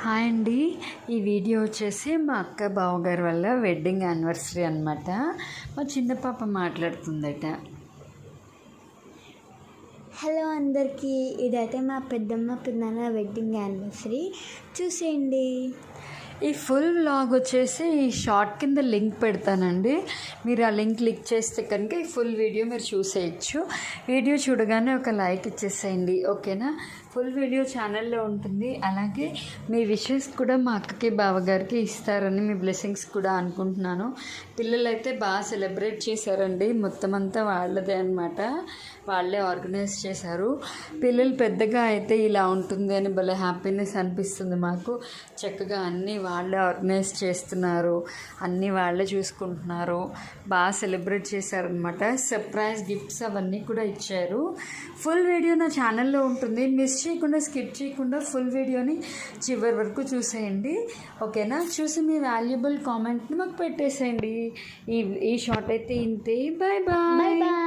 Hi అండి. ఈ video వచ్చేసి మా అక్క బావగారి వల్ల వెడ్డింగ్ యానివర్సరీ అనమాట. మా చిన్న పాప మాట్లాడుతుందట. హలో అందరికీ, ఇదైతే మా పెద్దమ్మ పిల్లల వెడ్డింగ్ యానివర్సరీ. చూసేయండి. ఈ ఫుల్ వ్లాగ్ వచ్చేసి ఈ షార్ట్ కింద లింక్ పెడతానండి. మీరు ఆ లింక్ క్లిక్ చేస్తే కనుక ఈ ఫుల్ వీడియో మీరు చూసేయచ్చు. వీడియో చూడగానే ఒక లైక్ ఇచ్చేసేయండి, ఓకేనా? ఫుల్ వీడియో ఛానల్లో ఉంటుంది. అలాగే మీ విషెస్ కూడా మా అక్కకి బావగారికి ఇస్తారని, మీ బ్లెస్సింగ్స్ కూడా అనుకుంటున్నాను. పిల్లలు అయితే బాగా సెలబ్రేట్ చేశారండి. మొత్తం అంతా వాళ్ళదే అనమాట. వాళ్ళే ఆర్గనైజ్ చేశారు. పిల్లలు పెద్దగా అయితే ఇలా ఉంటుంది అని భలే హ్యాపీనెస్ అనిపిస్తుంది మాకు. చక్కగా అన్నీ వాళ్ళే ఆర్గనైజ్ చేస్తున్నారు, అన్నీ వాళ్ళే చూసుకుంటున్నారు. బాగా సెలబ్రేట్ చేశారనమాట. సర్ప్రైజ్ గిఫ్ట్స్ అవన్నీ కూడా ఇచ్చారు. ఫుల్ వీడియో నా ఛానల్లో ఉంటుంది. మిస్ చేయకుండా, స్కిప్ చేయకుండా ఫుల్ వీడియోని చివరి వరకు చూసేయండి, ఓకేనా? చూసి మీ వాల్యుబుల్ కామెంట్ని మాకు పెట్టేసేయండి. ఈ షార్ట్ అయితే ఇంతే. Bye bye.